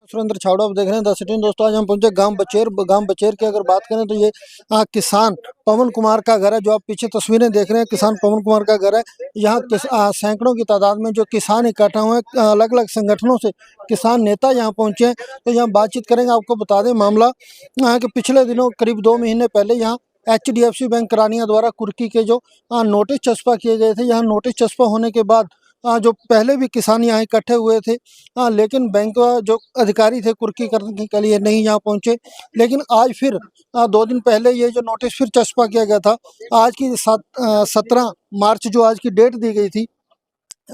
सुरेंद्र छावड़ा आप देख रहे हैं द सिटी। दोस्तों आज हम पहुंचे गांव बचेर की अगर बात करें तो ये किसान पवन कुमार का घर है। जो आप पीछे तस्वीरें देख रहे हैं किसान पवन कुमार का घर है। यहाँ सैकड़ों की तादाद में जो किसान इकट्ठा हुए हैं, अलग अलग संगठनों से किसान नेता यहाँ पहुंचे हैं। तो यहाँ बातचीत करेंगे। आपको बता दें मामला कि पिछले दिनों करीब 2 महीने पहले यहाँ HDFC बैंक करानिया द्वारा कुर्की के जो नोटिस चस्पा किए गए थे। यहाँ नोटिस चस्पा होने के बाद जो पहले भी किसान यहाँ इकट्ठे हुए थे, लेकिन बैंक जो अधिकारी थे कुर्की करने के लिए नहीं यहाँ पहुँचे। लेकिन आज फिर 2 दिन पहले ये जो नोटिस फिर चस्पा किया गया था। आज की 17 मार्च जो आज की डेट दी गई थी,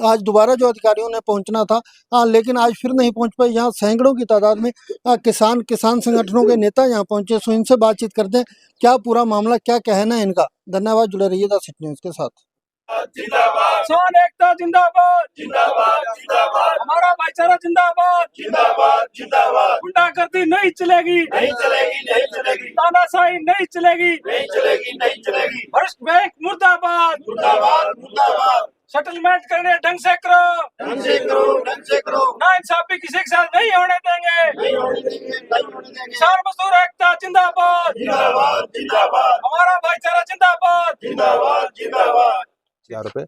आज दोबारा जो अधिकारियों ने पहुंचना था, लेकिन आज फिर नहीं पहुंच पाए। यहाँ सैकड़ों की तादाद में किसान संगठनों के नेता यहाँ पहुंचे। सो इनसे बातचीत करते हैं, क्या पूरा मामला, क्या कहना है इनका। धन्यवाद, जुड़े रहिए द सिटी न्यूज़ के साथ। जिंदाबाद, किसान एकता जिंदाबाद, जिंदाबाद जिंदाबाद, हमारा भाईचारा जिंदाबाद, जिंदाबाद जिंदाबाद, गुंडागर्दी नहीं चलेगी, नहीं चलेगी, नहीं चलेगी, तानाशाही नहीं चलेगी, नहीं चलेगी, नहीं चलेगी, भ्रष्ट बैंक मुर्दाबाद, मुर्दाबाद मुर्दाबाद, सेटलमेंट करने ढंग से करो, ढंग से करो, ढंग से करो, नाइंसाफी किसी के साथ नहीं होने देंगे, नहीं होने देंगे, नहीं होने देंगे, किसान मजदूर एकता जिंदाबाद, जिंदाबाद जिंदाबाद, हमारा भाईचारा जिंदाबाद, जिंदाबाद जिंदाबाद। ₹1000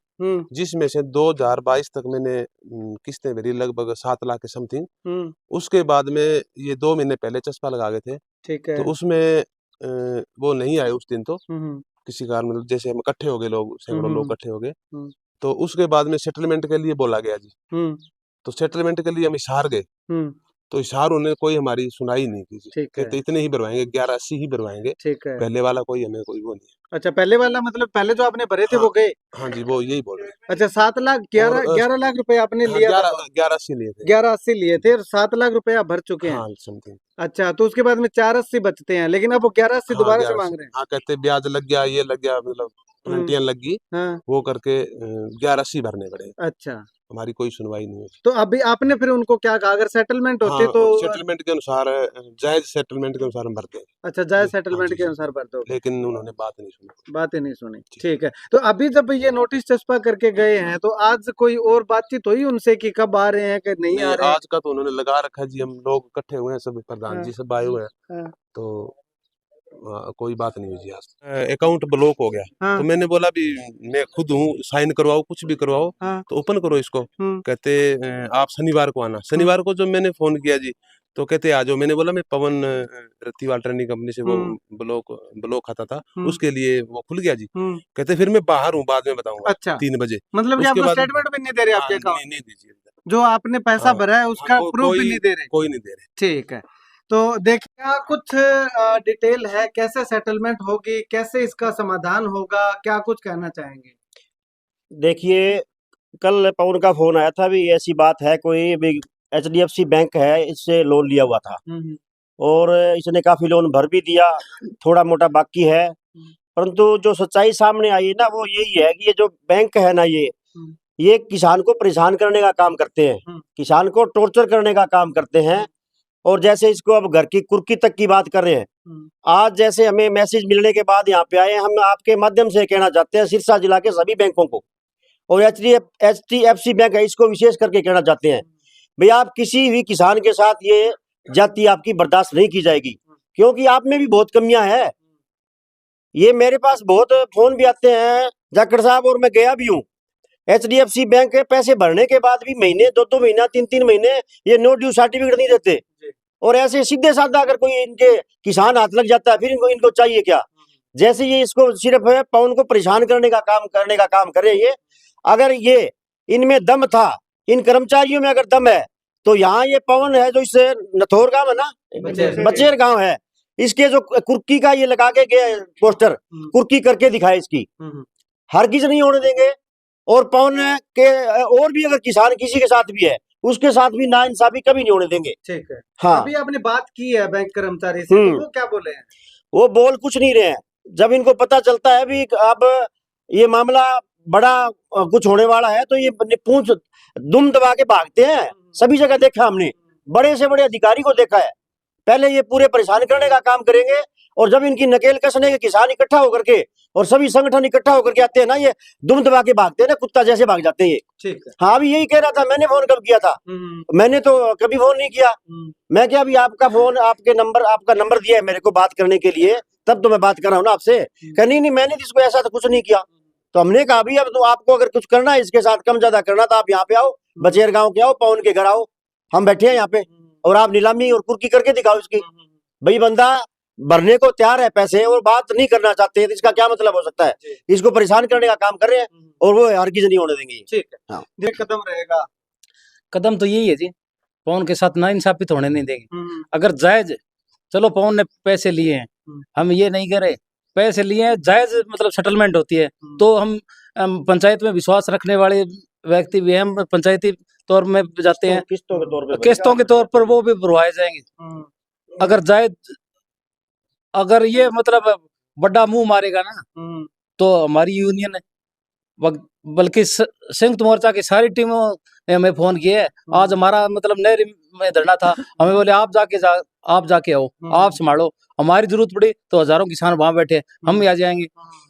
जिसमें से 2022 तक मैंने किस्तें भरी लगभग 7 लाख के समथिंग। उसके बाद में ये 2 महीने पहले चस्पा लगा गए थे। ठीक है। तो उसमें वो नहीं आए उस दिन। तो किसी कारण मतलब जैसे हम इकट्ठे हो गए, लोग सैकड़ों लोग इकट्ठे हो गए। तो उसके बाद में सेटलमेंट के लिए बोला गया जी। तो सेटलमेंट के लिए हम हिसार गए। तो हिसार उन्होंने कोई हमारी सुनाई नहीं की जी। कहते इतने ही भरवाएंगे, 1180 ही भरवाएंगे। ठीक है। पहले वाला कोई हमें कोई वो नहीं। अच्छा, पहले वाला मतलब पहले जो आपने भरे थे वो गए? हाँ जी, वो यही बोल रहे हैं। अच्छा, 7 लाख 11 लाख रुपए आपने लिया? 1180 लिए थे। 1180 लिए थे और 7 लाख रुपए आप भर चुके हैं। हाँ, समथिंग। अच्छा, तो उसके बाद में 480 बचते हैं, लेकिन अब वो 1180 दोबारा से मांग रहे हैं। हाँ, कहते ब्याज लग गया, ये लग गया, मतलब पेनल्टियां लग गई। हाँ। वो करके 1180 भरने पड़े। अच्छा, हमारी कोई सुनवाई नहीं हुई। तो अभी आपने फिर उनको क्या कहा, अगर सेटलमेंट होते तो? सेटलमेंट के अनुसार, जायज सेटलमेंट के अनुसार हम भरते हैं। अच्छा, जायज सेटलमेंट के अनुसार भर दो, लेकिन उन्होंने बात नहीं सुनी। बातें नहीं सुनी। ठीक है। तो अभी जब ये नोटिस चस्पा करके गए हैं, तो आज कोई और बातचीत हुई उनसे कि कब आ रहे हैं कि नहीं आ रहे हैं? आज का तो उन्होंने लगा रखा जी। हम लोग इकट्ठे हुए हैं, सब प्रधान जी सब आए हुए हैं। तो कोई बात नहीं हुई जी। आज अकाउंट ब्लॉक हो गया। तो मैंने बोला भी मैं खुद हूँ, साइन करवाओ, कुछ भी करवाओ, तो ओपन करो इसको। कहते आप शनिवार को आना। शनिवार को जब मैंने फोन किया जी, तो कहते आ जाओ। मैंने बोला मैं पवन रतिवाल ट्रेनिंग कंपनी से वो ब्लॉक खाता था, उसके लिए वो खुल गया जी। कहते फिर मैं बाहर हूँ, बाद में बताऊंगा। अच्छा, 3 बजे। मतलब कि आपको स्टेटमेंट भी नहीं दे रहे आपके अकाउंट? नहीं दीजिए, जो आपने पैसा भरा है उसका प्रूफ भी नहीं दे रहे? कोई नहीं दे रहे। ठीक है। तो देखिए, कुछ डिटेल है, कैसे सेटलमेंट होगी, कैसे इसका समाधान होगा, क्या कुछ कहना चाहेंगे? देखिए, कल पवन का फोन आया था, भी ऐसी बात है, कोई भी HDFC बैंक है, इससे लोन लिया हुआ था और इसने काफी लोन भर भी दिया, थोड़ा मोटा बाकी है। परंतु जो सच्चाई सामने आई है ना, वो यही है कि ये जो बैंक है ना, ये किसान को परेशान करने का काम करते हैं, किसान को टॉर्चर करने का काम करते हैं। और जैसे इसको अब घर की कुर्की तक की बात कर रहे हैं। आज जैसे हमें मैसेज मिलने के बाद यहाँ पे आए, हम आपके माध्यम से कहना चाहते हैं सिरसा जिला के सभी बैंकों को, और HDFC बैंक है, इसको विशेष करके कहना चाहते हैं, भाई आप किसी भी किसान के साथ ये जाति आपकी बर्दाश्त नहीं की जाएगी, क्योंकि आप में भी बहुत कमियां हैं। ये मेरे पास बहुत फोन भी आते हैं जाखड़ साहब, और मैं गया भी हूँ HDFC बैंक के पैसे भरने के बाद भी महीने 2-2 महीना 3-3 महीने ये नो ड्यू सर्टिफिकेट नहीं देते। और ऐसे सीधे साधा अगर कोई इनके किसान हाथ लग जाता है, फिर इनको चाहिए क्या? जैसे ये इसको सिर्फ है पवन को परेशान करने का काम करे ये। अगर ये इनमें दम था, इन कर्मचारियों में अगर दम है, तो यहाँ ये पवन है जो इससे नथोर गांव है ना, बचेर गांव है, इसके जो कुर्की का ये लगा के गए पोस्टर, कुर्की करके दिखाए, इसकी हरगिज नहीं होने देंगे। और पवन के और भी अगर किसान किसी के साथ भी है, उसके साथ भी नाइंसाफी कभी नहीं होने देंगे। ठीक है। हाँ, अभी आपने बात की है बैंक कर्मचारी से, तो वो क्या बोले हैं? वो बोल कुछ नहीं रहे हैं। जब इनको पता चलता है भी अब ये मामला बड़ा कुछ होने वाला है, तो ये पूंछ दुम दबा के भागते हैं। सभी जगह देखा हमने, बड़े से बड़े अधिकारी को देखा है, पहले ये पूरे परेशान करने का काम करेंगे, और जब इनकी नकेल कसने के किसान इकट्ठा होकर के और सभी संगठन इकट्ठा होकर के आते हैं ना, ये दुम दबा के भागते हैं ना, कुत्ता जैसे भाग जाते हैं ये। ठीक है। हाँ, अभी यही कह रहा था, मैंने फोन कब किया था? मैंने तो कभी फोन नहीं किया। मैं क्या, अभी आपका फोन, आपका नंबर दिया है मेरे को बात करने के लिए, तब तो मैं बात कर रहा हूँ ना आपसे। कहा नहीं मैंने इसको ऐसा तो कुछ नहीं किया। तो हमने कहा भी अब तो आपको अगर कुछ करना है इसके साथ कम ज्यादा करना, तो आप यहाँ पे आओ, बचेर गांव के आओ, पवन के घर आओ, हम बैठे हैं यहाँ पे, और आप नीलामी और कुर्की करके दिखाओ इसकी। भाई बंदा भरने को तैयार है पैसे और बात नहीं करना चाहते हैं, तो इसका क्या मतलब हो सकता है? इसको परेशान करने का काम कर रहे हैं और वो हरगिज नहीं होने देंगे। ठीक है। हाँ। ये कदम रहेगा। कदम तो यही है जी, पवन के साथ नाइंसाफी तो होने नहीं देंगे। अगर जायज, चलो पवन ने पैसे लिए हैं, हम ये नहीं कह रहे, पैसे लिए हैं जायज, मतलब सेटलमेंट होती है तो हम पंचायत में विश्वास रखने वाले व्यक्ति भी हैं, हम पंचायती तौर में जाते हैं, किस्तों के तौर पर वो भी भरवाए जाएंगे। अगर जायज, अगर ये मतलब बड़ा मुंह मारेगा ना, तो हमारी यूनियन बल्कि संयुक्त मोर्चा की सारी टीमों ने हमें फोन किया है। आज हमारा मतलब नहर में धरना था, हमें बोले आप जाके आओ, आप संभालो, हमारी जरूरत पड़ी तो हजारों किसान वहां बैठे, हम भी आ जाएंगे।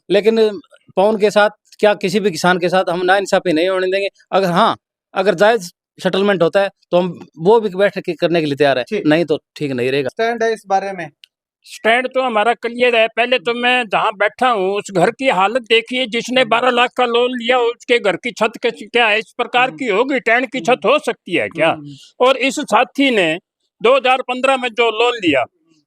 लेकिन पवन के साथ क्या किसी भी किसान के साथ हम नाइंसाफी नहीं होने देंगे। अगर हाँ, अगर जायज सेटलमेंट होता है तो हम वो भी बैठ के करने के लिए तैयार है, नहीं तो ठीक नहीं रहेगा। स्टैंड है इस बारे में? स्टैंड तो हमारा क्लियर है। पहले तो मैं जहाँ बैठा हूँ उस घर की हालत देखिए, जिसने 12 लाख का लोन लिया उसके घर की छत क्या है, इस प्रकार की होगी? टेंट की छत हो सकती है क्या? और इस साथी ने 2015 में जो लोन लिया,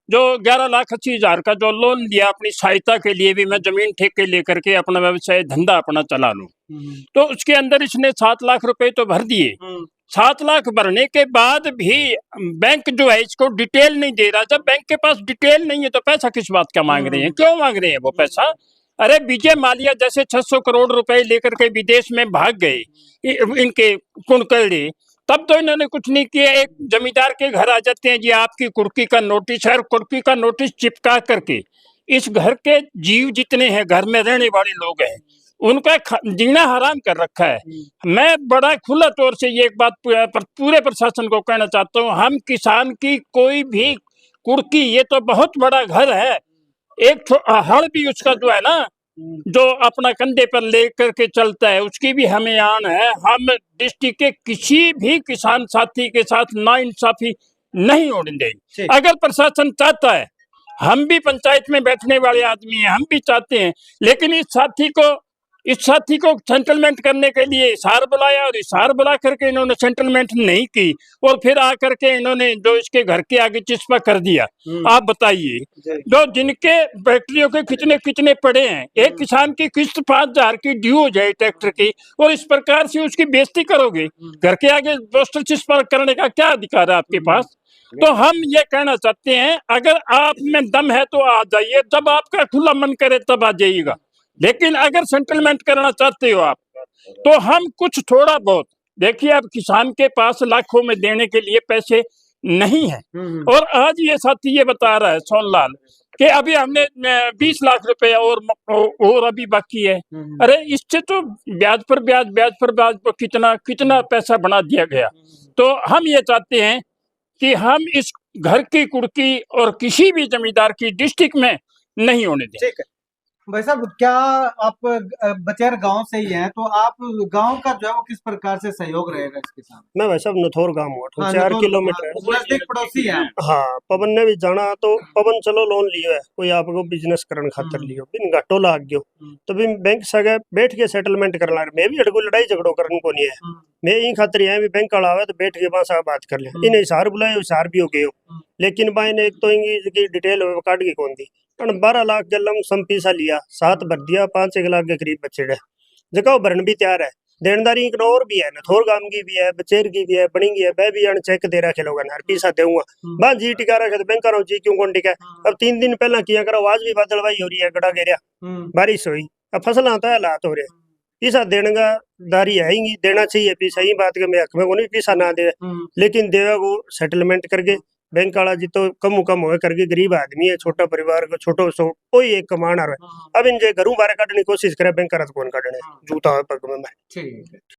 जो 11,80,000 का जो लोन लिया अपनी सहायता के लिए, भी मैं जमीन ठेके लेकर के अपना व्यवसाय धंधा अपना चला लूं, तो उसके अंदर इसने 7 लाख रुपए तो भर दिए। 7 लाख भरने के बाद भी बैंक जो है इसको डिटेल नहीं दे रहा। जब बैंक के पास डिटेल नहीं है तो पैसा किस बात का मांग रहे हैं? क्यों मांग रहे हैं वो पैसा? अरे विजय माल्या जैसे 600 करोड़ रुपए लेकर के विदेश में भाग गए इनके कुणकर्णी, तब तो इन्होंने कुछ नहीं किया। एक जमींदार के घर आ जाते हैं जी, आपकी कुर्की का नोटिस है, और कुर्की का नोटिस चिपका करके इस घर के जीव जितने हैं, घर में रहने वाले लोग हैं, उनका जीना हराम कर रखा है। मैं बड़ा खुला तौर से ये एक बात पूरे प्रशासन को कहना चाहता हूँ, हम किसान की कोई भी कुर्की, ये तो बहुत बड़ा घर है, एक हड़ भी उसका जो है ना, जो अपना कंधे पर लेकर के चलता है, उसकी भी हमें आन है। हम डिस्ट्रिक्ट के किसी भी किसान साथी के साथ नाइंसाफी नहीं होने देंगे। अगर प्रशासन चाहता है, हम भी पंचायत में बैठने वाले आदमी हैं, हम भी चाहते हैं, लेकिन इस साथी को सेटलमेंट करने के लिए इशार बुलाया, और इशार बुला करके इन्होंने सेटलमेंट नहीं की, और फिर आकर के इन्होंने जो इसके घर के आगे चिस्पा कर दिया। आप बताइए, जो जिनके बैटरियों के कितने पड़े हैं, एक किसान की किस्त 5,000 की ड्यू हो जाए ट्रैक्टर की, और इस प्रकार से उसकी बेइज्जती करोगे? घर के आगे पोस्टर चिस्पा करने का क्या अधिकार है आपके पास? तो हम ये कहना चाहते हैं, अगर आप में दम है तो आ जाइए, जब आपका खुला मन करे तब आ जाइएगा। लेकिन अगर सेटलमेंट करना चाहते हो आप, तो हम कुछ थोड़ा बहुत, देखिए अब किसान के पास लाखों में देने के लिए पैसे नहीं है। और आज ये साथी ये बता रहा है सोनलाल कि अभी हमने 20 लाख रुपए और अभी बाकी है। अरे इससे तो ब्याज पर ब्याज कितना पैसा बना दिया गया। तो हम ये चाहते हैं कि हम इस घर की कुर्की और किसी भी जमींदार की डिस्ट्रिक्ट में नहीं होने दें। ठीक है भाई साहब, क्या आप बचेर गांव से ही हैं, तो आप गांव का जो है वो किस प्रकार से सहयोग रहेगा इसके साथ? मैं भाई साहब नथोर गाँव हूँ, 4 किलोमीटर नजदीक पड़ोसी हैं। हाँ, पवन ने भी जाना, तो पवन चलो लोन लियो है, कोई आपको बिजनेस करने खातर लियो, बिन घाटो लाग गयो, तो भी बैंक सगे बैठ के सेटलमेंट करना। मैं भी अड़को लड़ाई झगड़ो करने को नहीं है, मैं यही खातर यहाँ भी बैंक वाला आवे तो बैठ के वहां बात कर ले। इन्हें इशार बुलाए, इशार भी हो गए, लेकिन बाई ने एक तो इनकी डिटेल काट के कौन दी। 12 लाख जलम संपीसा लिया, 7 भर दिया, 5-1 लाख के करीब बचे रहे, जगह भरन भी तैयार है। देनदारी एक और भी है, नथोर गांव की भी है, बचेर की भी है, बनी की है, वह भी चेक दे रखे लोग पैसा देऊंगा बा जी टिका रखे, तो बैंक जी क्यों कौन टिका। अब 3 दिन पहला किया करो, आज भी बादलवाई हो रही है, गड़ा घेरिया, बारिश हुई, अब फसल आता है, हालात हो रहे, पैसा देने का दारी आएंगी, देना चाहिए पैसा, ही बात के मैं हक में कोई पैसा ना दे, लेकिन देवा को सेटलमेंट करके बैंक वाला जी तो कम हो करके, गरीब आदमी है, छोटा परिवार को छोटो सो कोई एक कमाना रहा। अब इन जे घरों बाहर काटने की कोशिश करे, बैंक कौन काटने जूता पग में।